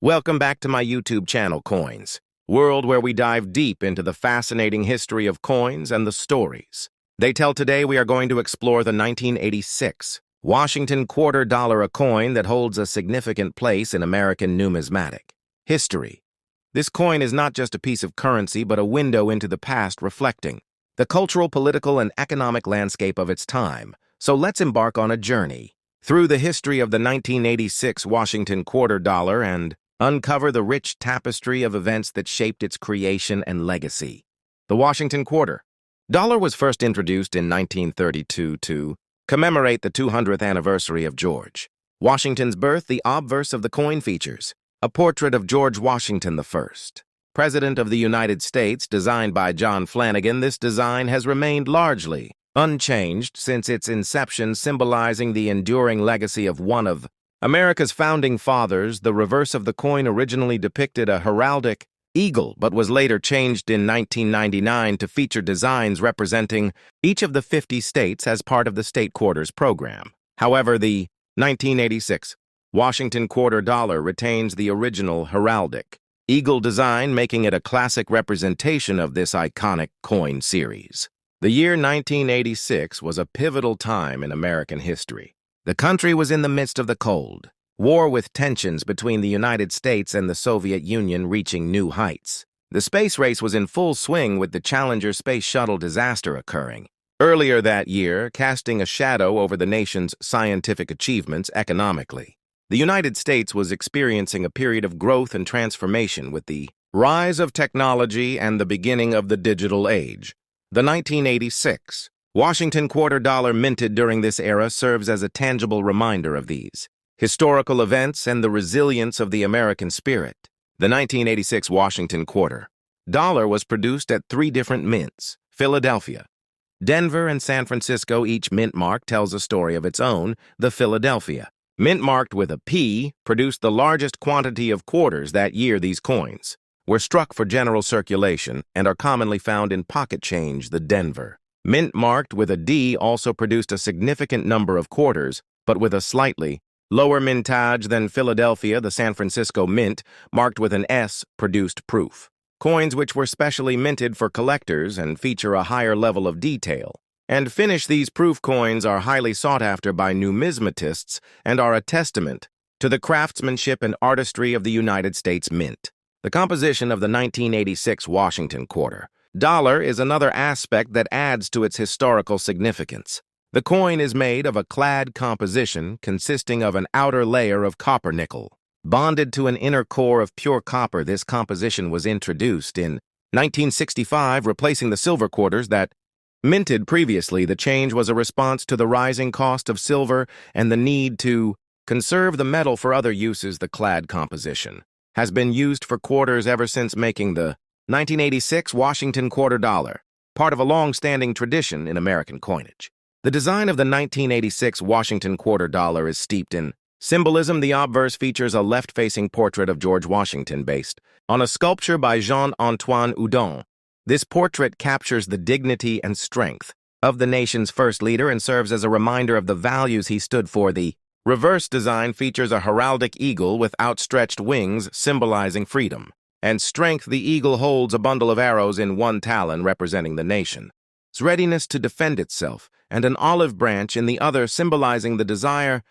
Welcome back to my YouTube channel, Coins, world where we dive deep into the fascinating history of coins and the stories they tell. Today we are going to explore the 1986 Washington quarter dollar, a coin that holds a significant place in American numismatic history. This coin is not just a piece of currency, but a window into the past reflecting the cultural, political, and economic landscape of its time. So let's embark on a journey through the history of the 1986 Washington quarter dollar and uncover the rich tapestry of events that shaped its creation and legacy. The Washington quarter dollar was first introduced in 1932 to commemorate the 200th anniversary of George Washington's birth. The obverse of the coin features a portrait of George Washington I, President of the United States, designed by John Flanagan. This design has remained largely unchanged since its inception, symbolizing the enduring legacy of one of America's founding fathers. The reverse of the coin originally depicted a heraldic eagle, but was later changed in 1999 to feature designs representing each of the 50 states as part of the State Quarters program. However, the 1986 Washington quarter dollar retains the original heraldic eagle design, making it a classic representation of this iconic coin series. The year 1986 was a pivotal time in American history. The country was in the midst of the Cold War, with tensions between the United States and the Soviet Union reaching new heights. The space race was in full swing, with the Challenger space shuttle disaster occurring earlier that year, casting a shadow over the nation's scientific achievements. Economically, the United States was experiencing a period of growth and transformation with the rise of technology and the beginning of the digital age. The 1986 Washington quarter dollar, minted during this era, serves as a tangible reminder of these historical events and the resilience of the American spirit. The 1986 Washington quarter dollar was produced at 3 different mints: Philadelphia, Denver, and San Francisco. Each mint mark tells a story of its own. The Philadelphia mint, marked with a P, produced the largest quantity of quarters that year. These coins were struck for general circulation and are commonly found in pocket change. The Denver mint, marked with a D, also produced a significant number of quarters, but with a slightly lower mintage than Philadelphia. The San Francisco mint, marked with an S, produced proof coins which were specially minted for collectors and feature a higher level of detail and finish. These proof coins are highly sought after by numismatists and are a testament to the craftsmanship and artistry of the United States Mint. The composition of the 1986 Washington quarter dollar is another aspect that adds to its historical significance. The coin is made of a clad composition consisting of an outer layer of copper nickel bonded to an inner core of pure copper. This composition was introduced in 1965, replacing the silver quarters that minted previously. The change was a response to the rising cost of silver and the need to conserve the metal for other uses. The clad composition has been used for quarters ever since, making the 1986 Washington quarter dollar part of a long-standing tradition in American coinage. The design of the 1986 Washington quarter dollar is steeped in symbolism. The obverse features a left-facing portrait of George Washington based on a sculpture by Jean-Antoine Houdon. This portrait captures the dignity and strength of the nation's first leader and serves as a reminder of the values he stood for. The reverse design features a heraldic eagle with outstretched wings, symbolizing freedom and strength. The eagle holds a bundle of arrows in one talon, representing the nation's readiness to defend itself, and an olive branch in the other, symbolizing the desire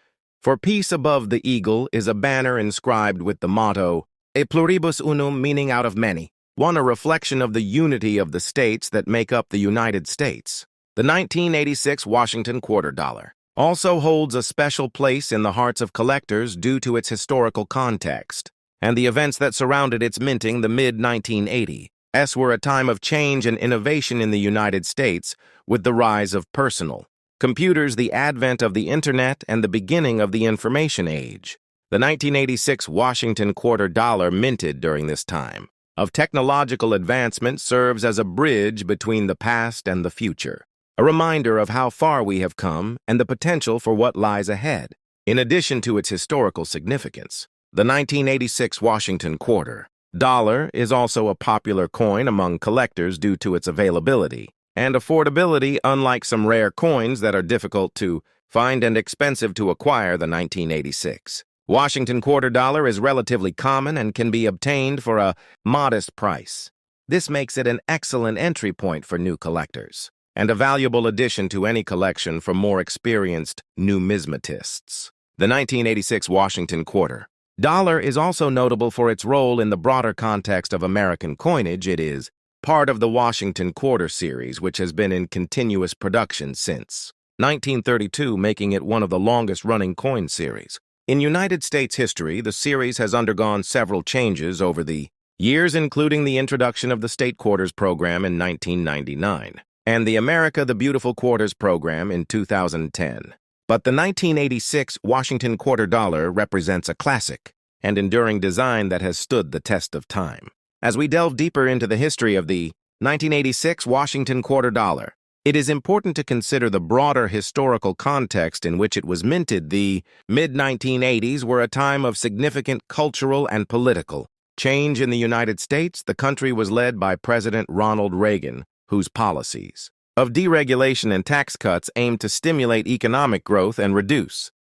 for peace. Above the eagle is a banner inscribed with the motto, E pluribus unum, meaning out of many, one, a reflection of the unity of the states that make up the United States. The 1986 Washington quarter dollar also holds a special place in the hearts of collectors due to its historical context and the events that surrounded its minting. The mid-1980s were a time of change and innovation in the United States, with the rise of personal computers, the advent of the internet, and the beginning of the information age. The 1986 Washington quarter dollar, minted during this time of technological advancement, serves as a bridge between the past and the future, a reminder of how far we have come and the potential for what lies ahead. In addition to its historical significance, the 1986 Washington quarter dollar is also a popular coin among collectors due to its availability and affordability. Unlike some rare coins that are difficult to find and expensive to acquire, the 1986 Washington quarter dollar is relatively common and can be obtained for a modest price. This makes it an excellent entry point for new collectors, and a valuable addition to any collection for more experienced numismatists. The 1986 Washington quarter dollar is also notable for its role in the broader context of American coinage. It is part of the Washington quarter series, which has been in continuous production since 1932, making it one of the longest-running coin series. In United States history, the series has undergone several changes over the years, including the introduction of the State Quarters program in 1999 and the America the Beautiful Quarters program in 2010. But the 1986 Washington quarter dollar represents a classic and enduring design that has stood the test of time. As we delve deeper into the history of the 1986 Washington quarter dollar, it is important to consider the broader historical context in which it was minted. The mid-1980s were a time of significant cultural and political change in the United States. The country was led by President Ronald Reagan, whose policies of deregulation and tax cuts aimed to stimulate economic growth and reduce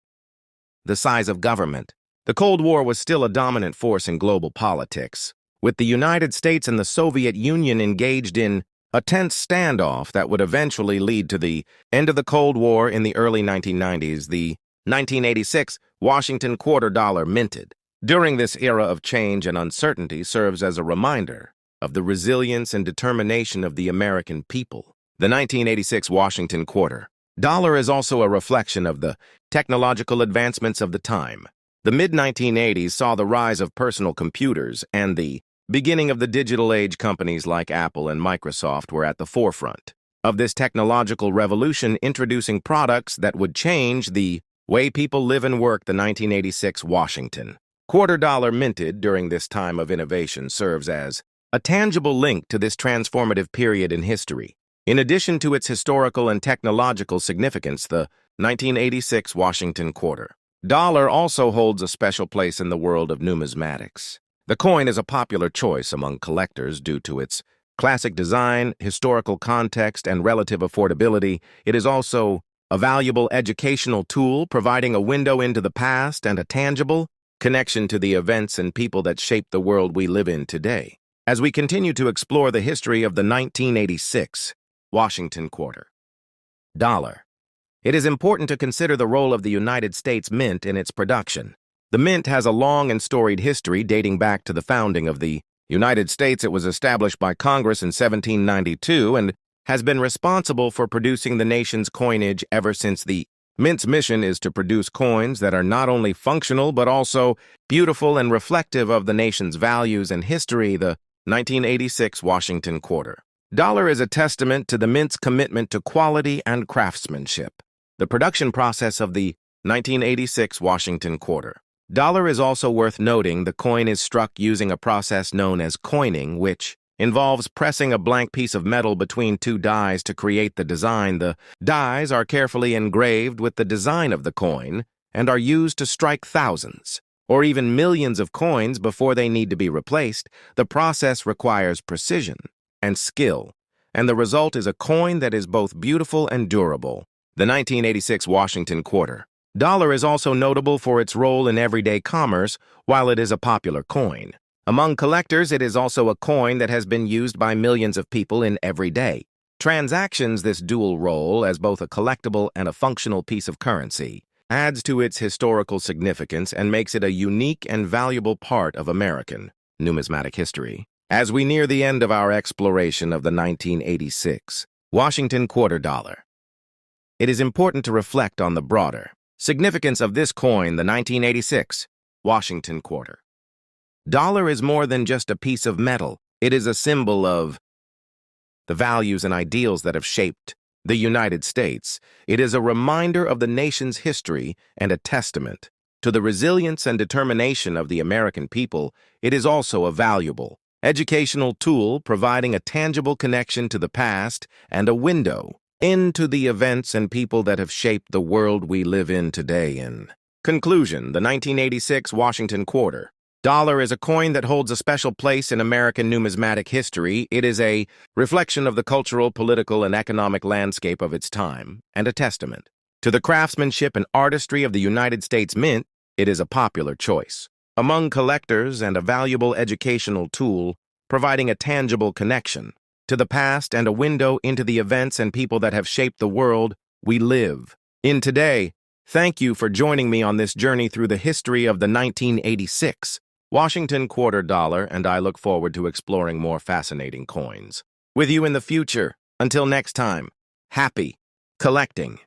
the size of government. The Cold War was still a dominant force in global politics, with the United States and the Soviet Union engaged in a tense standoff that would eventually lead to the end of the Cold War in the early 1990s. The 1986 Washington quarter dollar minted during this era of change and uncertainty serves as a reminder of the resilience and determination of the American people. The 1986 Washington quarter dollar is also a reflection of the technological advancements of the time. The mid-1980s saw the rise of personal computers, and the beginning of the digital age. Companies like Apple and Microsoft were at the forefront of this technological revolution, introducing products that would change the way people live and work. The 1986 Washington quarter dollar minted during this time of innovation serves as a tangible link to this transformative period in history. In addition to its historical and technological significance, the 1986 Washington quarter dollar also holds a special place in the world of numismatics. The coin is a popular choice among collectors due to its classic design, historical context, and relative affordability. It is also a valuable educational tool, providing a window into the past and a tangible connection to the events and people that shape the world we live in today. As we continue to explore the history of the 1986 Washington quarter dollar, it is important to consider the role of the United States Mint in its production. The Mint has a long and storied history dating back to the founding of the United States. It was established by Congress in 1792 and has been responsible for producing the nation's coinage ever since. The Mint's mission is to produce coins that are not only functional but also beautiful and reflective of the nation's values and history. The 1986 Washington quarter dollar is a testament to the Mint's commitment to quality and craftsmanship. The production process of the 1986 Washington quarter dollar is also worth noting. The coin is struck using a process known as coining, which involves pressing a blank piece of metal between two dies to create the design. The dies are carefully engraved with the design of the coin and are used to strike thousands or even millions of coins before they need to be replaced. The process requires precision and skill, and the result is a coin that is both beautiful and durable. The 1986 Washington quarter dollar is also notable for its role in everyday commerce. While it is a popular coin among collectors, it is also a coin that has been used by millions of people in everyday transactions. This dual role as both a collectible and a functional piece of currency adds to its historical significance and makes it a unique and valuable part of American numismatic history. As we near the end of our exploration of the 1986 Washington quarter dollar, it is important to reflect on the broader significance of this coin. The 1986 Washington quarter dollar is more than just a piece of metal. It is a symbol of the values and ideals that have shaped the United States. It is a reminder of the nation's history and a testament to the resilience and determination of the American people. It is also a valuable educational tool, providing a tangible connection to the past and a window into the events and people that have shaped the world we live in today. In conclusion, the 1986 Washington quarter dollar is a coin that holds a special place in American numismatic history. It is a reflection of the cultural, political, and economic landscape of its time, and a testament to the craftsmanship and artistry of the United States Mint. It is a popular choice among collectors and a valuable educational tool, providing a tangible connection to the past and a window into the events and people that have shaped the world we live in today. Thank you for joining me on this journey through the history of the 1986 Washington quarter dollar, and I look forward to exploring more fascinating coins with you in the future. Until next time, happy collecting.